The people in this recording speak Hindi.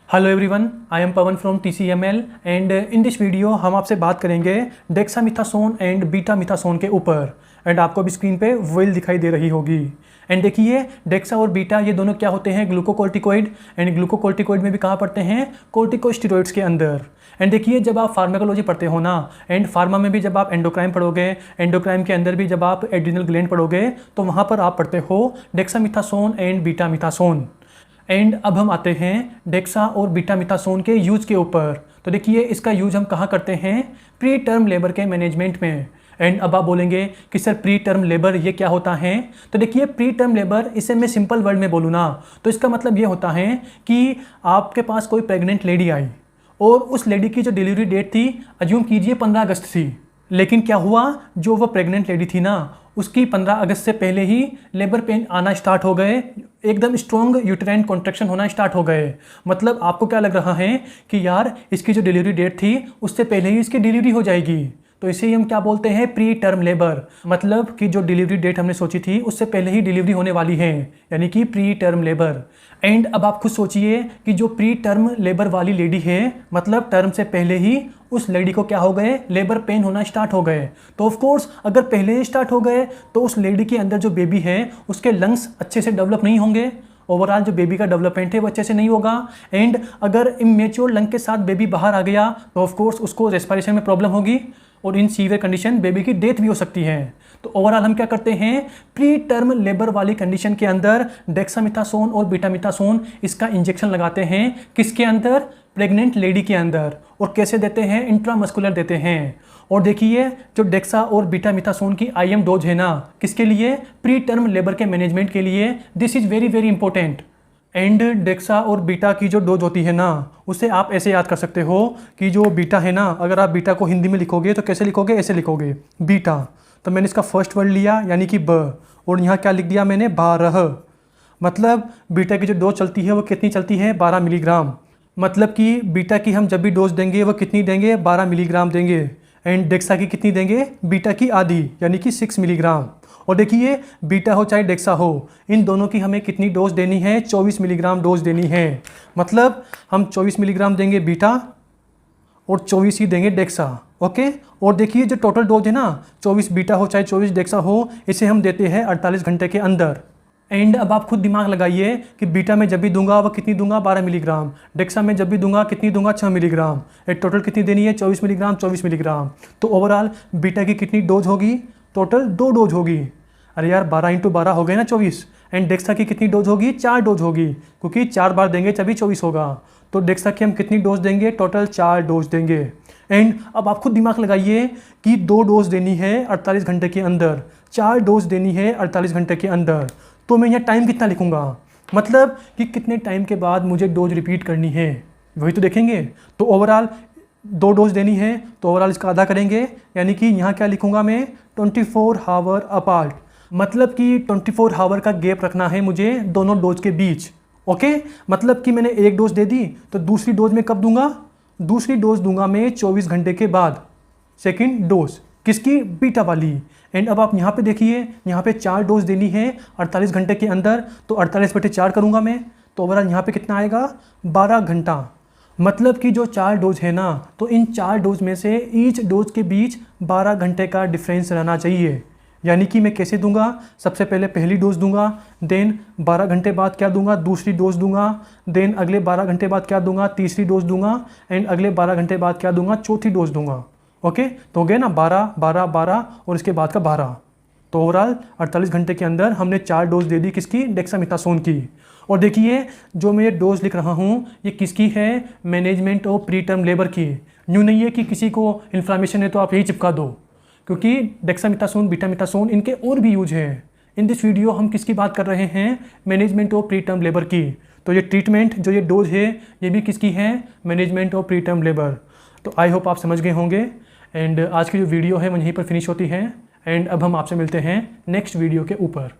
Hello everyone, I am Pawan from TCML and in this video हम आपसे बात करेंगे डेक्सामिथासोन एंड बीटामिथासोन के ऊपर। एंड आपको भी स्क्रीन पे वेल दिखाई दे रही होगी। एंड देखिए, डेक्सा और बीटा ये दोनों क्या होते हैं? ग्लूकोकोर्टिकोइड। एंड ग्लूकोकोर्टिकोइड में भी कहाँ पढ़ते हैं? कोर्टिकोस्टेरॉइड्स के अंदर। एंड देखिए, जब आप फार्माकोलॉजी पढ़ते हो ना, एंड फार्मा में भी जब आप एंडोक्राइन पढ़ोगे, एंडोक्राइन के अंदर भी जब आप एड्रिनल ग्लैंड पढ़ोगे, तो वहाँ पर आप पढ़ते हो डेक्सामिथासोन एंड बीटामिथासोन। एंड अब हम आते हैं डेक्सा और बीटामिथासोन के यूज के ऊपर। तो देखिए, इसका यूज हम कहाँ करते हैं? प्री टर्म लेबर के मैनेजमेंट में। एंड अब आप बोलेंगे कि सर प्री टर्म लेबर ये क्या होता है? तो देखिए, प्री टर्म लेबर, इसे मैं सिंपल वर्ड में बोलूँ ना, तो इसका मतलब ये होता है कि आपके पास कोई प्रेग्नेंट लेडी आई और उस लेडी की जो डिलीवरी डेट थी, अज्यूम कीजिए 15 अगस्त थी। लेकिन क्या हुआ, जो वो प्रेग्नेंट लेडी थी ना, उसकी 15 अगस्त से पहले ही लेबर पेन आना स्टार्ट हो गए, एकदम स्ट्रॉन्ग यूटेराइन कॉन्ट्रैक्शन होना स्टार्ट हो गए। मतलब आपको क्या लग रहा है कि यार इसकी जो डिलीवरी डेट थी उससे पहले ही इसकी डिलीवरी हो जाएगी, तो इसे हम क्या बोलते हैं? Pre term labour. मतलब कि जो डिलीवरी डेट हमने सोची थी उससे पहले ही डिलीवरी होने वाली है, यानी कि प्री टर्म लेबर। एंड अब आप खुद सोचिए कि जो प्री टर्म लेबर वाली लेडी है, मतलब टर्म से पहले ही उस लेडी को क्या हो गए? लेबर पेन होना स्टार्ट हो गए। तो ऑफ कोर्स अगर पहले ही स्टार्ट हो गए तो उस लेडी के अंदर जो बेबी है उसके लंग्स अच्छे से डेवलप नहीं होंगे, ओवरऑल जो बेबी का डेवलपमेंट है वो अच्छे से नहीं होगा। एंड अगर इमेच्योर लंग के साथ बेबी बाहर आ गया तो ऑफ कोर्स उसको रेस्पिरेशन में प्रॉब्लम होगी और इन सीवियर कंडीशन बेबी की डेथ भी हो सकती है। तो ओवरऑल हम क्या करते हैं? प्री टर्म लेबर वाली कंडीशन के अंदर डेक्सामिथासोन और बीटामिथासोन इसका इंजेक्शन लगाते हैं। किसके अंदर? प्रेग्नेंट लेडी के अंदर। और कैसे देते हैं? इंट्रामस्कुलर देते हैं। और देखिए, जो डेक्सा और बीटामिथासोन की IM डोज है ना, किसके लिए? प्री टर्म लेबर के मैनेजमेंट के लिए। This is very very important. And DEXA और बीटा की जो डोज होती है ना, उसे आप ऐसे याद कर सकते हो कि जो बीटा है ना, अगर आप बीटा को हिंदी में लिखोगे तो कैसे लिखोगे? ऐसे लिखोगे बीटा। तो मैंने इसका फर्स्ट वर्ड लिया यानी कि ब, और यहाँ क्या लिख दिया मैंने? 12। मतलब बीटा की जो डोज चलती है वो कितनी चलती है? 12 मिलीग्राम। मतलब कि बीटा की हम जब भी डोज देंगे वो कितनी देंगे? 12 मिलीग्राम देंगे। एंड डेक्सा की कितनी देंगे? बीटा की आधी यानी कि 6 मिलीग्राम। और देखिए, बीटा हो चाहे डेक्सा हो, इन दोनों की हमें कितनी डोज देनी है? 24 मिलीग्राम डोज देनी है। मतलब हम 24 मिलीग्राम देंगे बीटा और 24 ही देंगे डेक्सा। ओके। और देखिए, जो टोटल डोज है ना, 24 बीटा हो चाहे 24 डेक्सा हो, इसे हम देते हैं 48 घंटे के अंदर। एंड अब आप खुद दिमाग लगाइए कि बीटा में जब भी दूंगा वो कितनी दूंगा? 12 मिलीग्राम। डेक्सा में जब भी दूंगा कितनी दूंगा? 6 मिलीग्राम। टोटल कितनी देनी है? 24 मिलीग्राम 24 मिलीग्राम। तो ओवरऑल बीटा की कितनी डोज होगी? टोटल 2 डोज होगी। अरे यार, 12 × 12 हो गए ना 24। एंड डेक्सा की कितनी डोज होगी? 4 डोज होगी, क्योंकि 4 बार देंगे तभी 24 होगा। तो डेक्सा की हम कितनी डोज देंगे? टोटल 4 डोज देंगे। एंड अब आप खुद दिमाग लगाइए कि 2 डोज देनी है 48 घंटे के अंदर, 4 डोज देनी है 48 घंटे के अंदर। तो मैं यहाँ टाइम कितना लिखूँगा? मतलब कि कितने टाइम के बाद मुझे डोज रिपीट करनी है, वही तो देखेंगे। तो ओवरऑल 2 डोज देनी है, तो ओवरऑल इसका आधा करेंगे, यानी कि यहाँ क्या लिखूँगा मैं? 24 आवर अपार्ट। मतलब कि 24 आवर का गैप रखना है मुझे दोनों डोज के बीच। ओके। मतलब कि मैंने एक डोज दे दी तो दूसरी डोज में कब दूंगा? दूसरी डोज दूंगा मैं 24 घंटे के बाद, सेकंड डोज। किसकी? बीटा वाली। एंड अब आप यहाँ पे देखिए, यहाँ पे 4 डोज देनी है 48 घंटे के अंदर, तो 48/4 करूँगा मैं, तो ओवरऑल यहाँ पे कितना आएगा? 12 घंटा। मतलब कि जो 4 डोज है ना, तो इन 4 डोज में से ईच डोज के बीच 12 घंटे का डिफरेंस रहना चाहिए। यानी कि मैं कैसे दूंगा? सबसे पहले पहली डोज दूंगा, देन 12 घंटे बाद क्या दूंगा? दूसरी डोज दूंगा, देन अगले 12 घंटे बाद क्या दूंगा? तीसरी डोज दूंगा, एंड अगले 12 घंटे बाद क्या दूंगा? चौथी डोज दूंगा। ओके। तो हो गया ना 12 12 12 और इसके बाद का 12। तो ओवरऑल 48 घंटे के अंदर हमने 4 डोज दे दी। किसकी? डेक्सामिथासोन की। और देखिए, जो मैं ये डोज लिख रहा हूँ ये किसकी है? Management of pre term labour की। यूँ नहीं है कि किसी को इन्फ्लामेशन है तो आप यही चिपका दो, क्योंकि डेक्सामिथासोन बीटामिथासोन इनके और भी यूज हैं। इन दिस वीडियो हम किसकी बात कर रहे हैं? Management of pre term labour की। तो ये ट्रीटमेंट, जो ये डोज है, ये भी किसकी है? Management of pre term labour. तो आई होप आप समझ गए होंगे। एंड आज की जो वीडियो है वो यहीं पर फिनिश होती है। एंड अब हम आपसे मिलते हैं नेक्स्ट वीडियो के ऊपर।